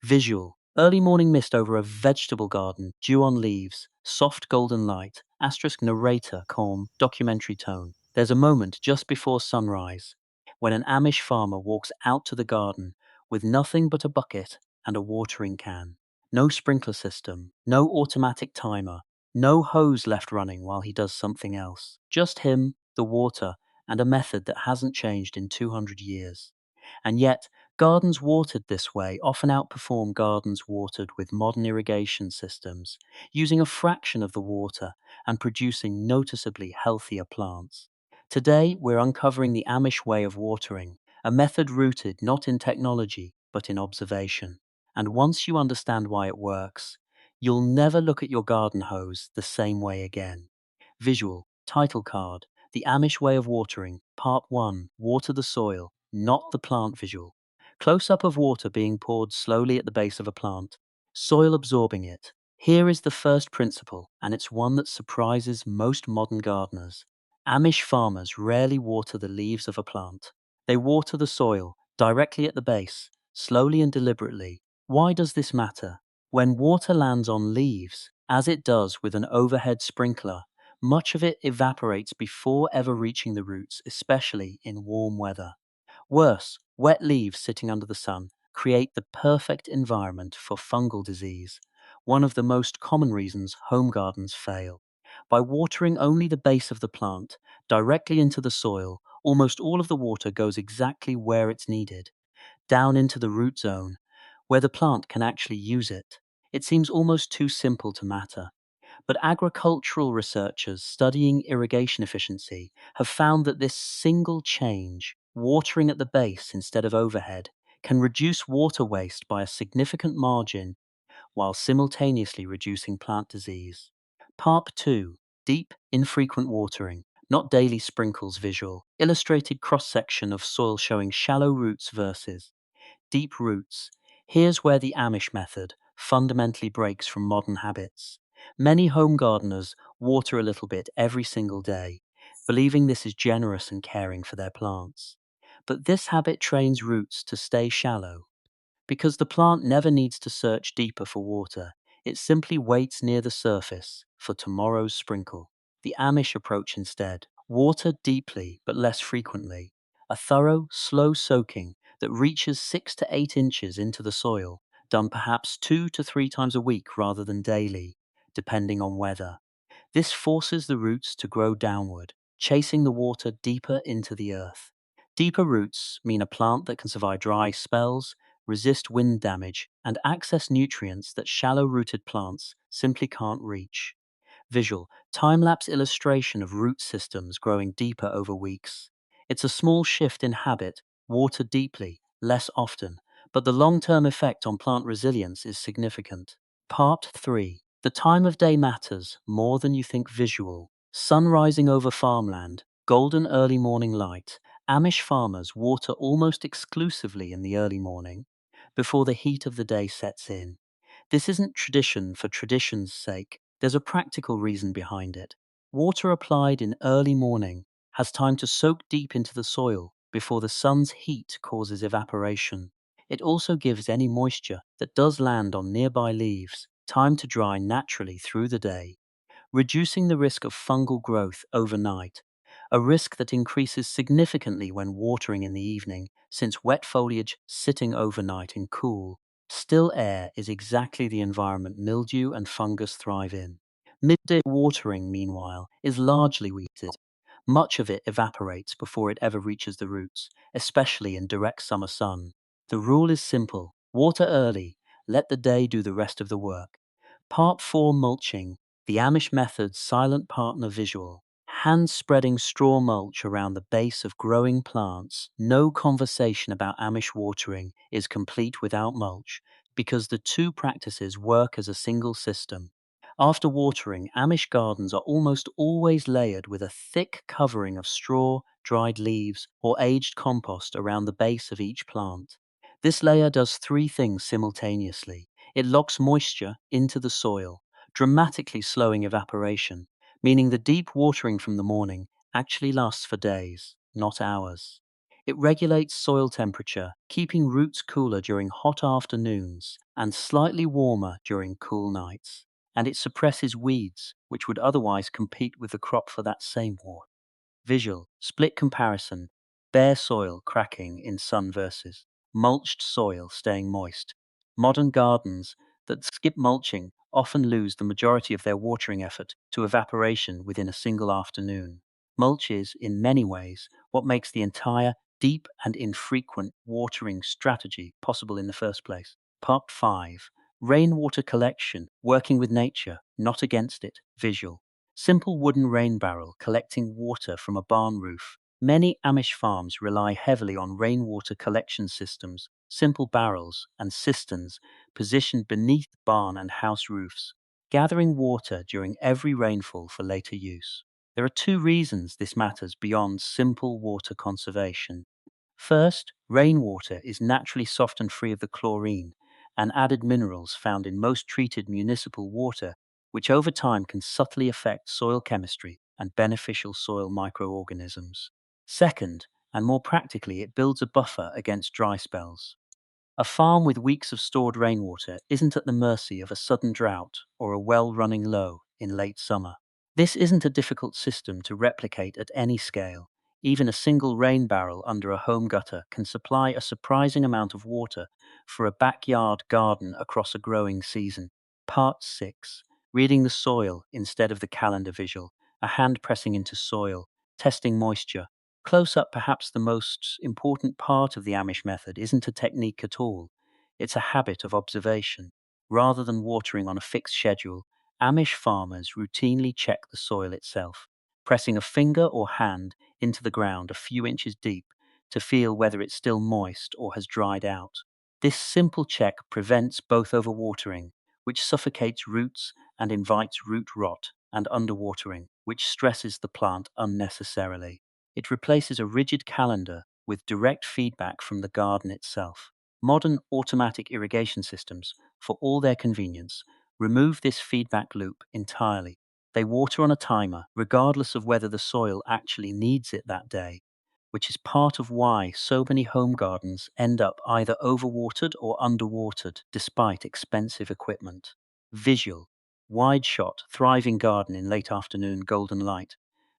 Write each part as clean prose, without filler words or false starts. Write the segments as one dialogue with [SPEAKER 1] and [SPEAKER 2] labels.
[SPEAKER 1] Visual. Early morning mist over a vegetable garden, dew on leaves, soft golden light, asterisk narrator, calm, documentary tone. There's a moment just before sunrise when an Amish farmer walks out to the garden with nothing but a bucket and a watering can. No sprinkler system, no automatic timer, no hose left running while he does something else. Just him, the water, and a method that hasn't changed in 200 years. And yet, gardens watered this way often outperform gardens watered with modern irrigation systems, using a fraction of the water and producing noticeably healthier plants. Today, we're uncovering the Amish way of watering, a method rooted not in technology, but in observation. And once you understand why it works, you'll never look at your garden hose the same way again. Visual, title card, The Amish Way of Watering, Part 1, Water the Soil, not the plant visual. Close up of water being poured slowly at the base of a plant, soil absorbing it. Here is the first principle, and it's one that surprises most modern gardeners. Amish farmers rarely water the leaves of a plant. They water the soil directly at the base, slowly and deliberately. Why does this matter? When water lands on leaves, as it does with an overhead sprinkler, much of it evaporates before ever reaching the roots, especially in warm weather. Worse, wet leaves sitting under the sun create the perfect environment for fungal disease, one of the most common reasons home gardens fail. By watering only the base of the plant, directly into the soil, almost all of the water goes exactly where it's needed, down into the root zone, where the plant can actually use it. It seems almost too simple to matter. But agricultural researchers studying irrigation efficiency have found that this single change, watering at the base instead of overhead, can reduce water waste by a significant margin while simultaneously reducing plant disease. Part 2, Deep, Infrequent Watering, not daily sprinkles visual, illustrated cross-section of soil showing shallow roots versus deep roots. Here's where the Amish method fundamentally breaks from modern habits. Many home gardeners water a little bit every single day, believing this is generous and caring for their plants. But this habit trains roots to stay shallow. Because the plant never needs to search deeper for water, it simply waits near the surface for tomorrow's sprinkle. The Amish approach instead: water deeply but less frequently. A thorough, slow soaking that reaches 6 to 8 inches into the soil, done perhaps 2 to 3 times a week rather than daily, depending on weather. This forces the roots to grow downward, chasing the water deeper into the earth. Deeper roots mean a plant that can survive dry spells, resist wind damage, and access nutrients that shallow rooted plants simply can't reach. Visual, time lapse illustration of root systems growing deeper over weeks. It's a small shift in habit, water deeply, less often, but the long term effect on plant resilience is significant. Part 3. The time of day matters more than you think visual. Sun rising over farmland, golden early morning light. Amish farmers water almost exclusively in the early morning, before the heat of the day sets in. This isn't tradition for tradition's sake, there's a practical reason behind it. Water applied in early morning has time to soak deep into the soil before the sun's heat causes evaporation. It also gives any moisture that does land on nearby leaves time to dry naturally through the day, reducing the risk of fungal growth overnight, a risk that increases significantly when watering in the evening, since wet foliage sitting overnight in cool, still air is exactly the environment mildew and fungus thrive in. Midday watering, meanwhile, is largely weeded. Much of it evaporates before it ever reaches the roots, especially in direct summer sun. The rule is simple: water early, let the day do the rest of the work. Part 4, Mulching, the Amish method's silent partner visual. Hand spreading straw mulch around the base of growing plants. No conversation about Amish watering is complete without mulch, because the two practices work as a single system. After watering, Amish gardens are almost always layered with a thick covering of straw, dried leaves, or aged compost around the base of each plant. This layer does three things simultaneously. It locks moisture into the soil, dramatically slowing evaporation, meaning the deep watering from the morning actually lasts for days, not hours. It regulates soil temperature, keeping roots cooler during hot afternoons and slightly warmer during cool nights. And it suppresses weeds, which would otherwise compete with the crop for that same water. Visual, split comparison, bare soil cracking in sun versus mulched soil staying moist. Modern gardens that skip mulching often lose the majority of their watering effort to evaporation within a single afternoon. Mulch is, in many ways, what makes the entire deep and infrequent watering strategy possible in the first place. Part 5. Rainwater collection, working with nature, not against it. Visual. Simple wooden rain barrel collecting water from a barn roof. Many Amish farms rely heavily on rainwater collection systems, simple barrels and cisterns positioned beneath barn and house roofs, gathering water during every rainfall for later use. There are two reasons this matters beyond simple water conservation. First, rainwater is naturally soft and free of the chlorine and added minerals found in most treated municipal water, which over time can subtly affect soil chemistry and beneficial soil microorganisms. Second, and more practically, it builds a buffer against dry spells. A farm with weeks of stored rainwater isn't at the mercy of a sudden drought or a well running low in late summer. This isn't a difficult system to replicate at any scale. Even a single rain barrel under a home gutter can supply a surprising amount of water for a backyard garden across a growing season. Part 6. Reading the soil instead of the calendar visual, a hand pressing into soil, testing moisture. Close up, perhaps the most important part of the Amish method isn't a technique at all. It's a habit of observation. Rather than watering on a fixed schedule, Amish farmers routinely check the soil itself, pressing a finger or hand into the ground a few inches deep to feel whether it's still moist or has dried out. This simple check prevents both overwatering, which suffocates roots and invites root rot, and underwatering, which stresses the plant unnecessarily. It replaces a rigid calendar with direct feedback from the garden itself. Modern automatic irrigation systems, for all their convenience, remove this feedback loop entirely. They water on a timer, regardless of whether the soil actually needs it that day, which is part of why so many home gardens end up either overwatered or underwatered despite expensive equipment. Visual. Wide shot, thriving garden in late afternoon golden light.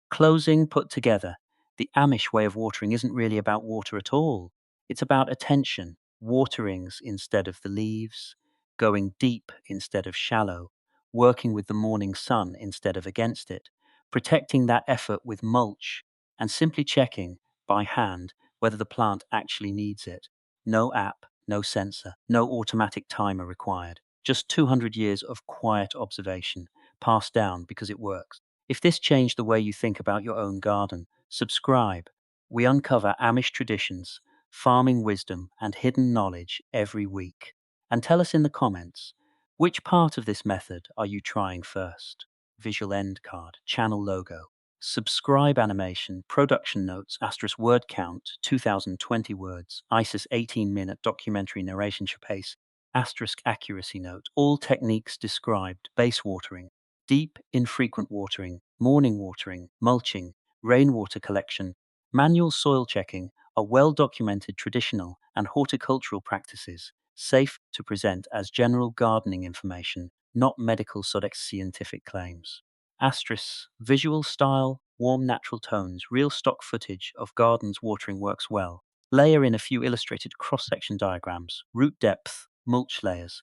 [SPEAKER 1] Closing put together. The Amish way of watering isn't really about water at all. It's about attention, waterings instead of the leaves, going deep instead of shallow, working with the morning sun instead of against it, protecting that effort with mulch, and simply checking, by hand, whether the plant actually needs it. No app, no sensor, no automatic timer required. Just 200 years of quiet observation, passed down because it works. If this changed the way you think about your own garden, subscribe. We uncover Amish traditions, farming wisdom, and hidden knowledge every week. And tell us in the comments, which part of this method are you trying first? Visual end card, channel logo, subscribe animation, production notes, asterisk word count, 2020 words, ISIS 18-minute documentary narration pace, asterisk accuracy note, all techniques described, base watering, deep, infrequent watering, morning watering, mulching, rainwater collection, manual soil checking are well documented traditional and horticultural practices, safe to present as general gardening information, not medical scientific claims. Asterisk, visual style, warm natural tones, real stock footage of gardens watering works well. Layer in a few illustrated cross-section diagrams, root depth, mulch layers,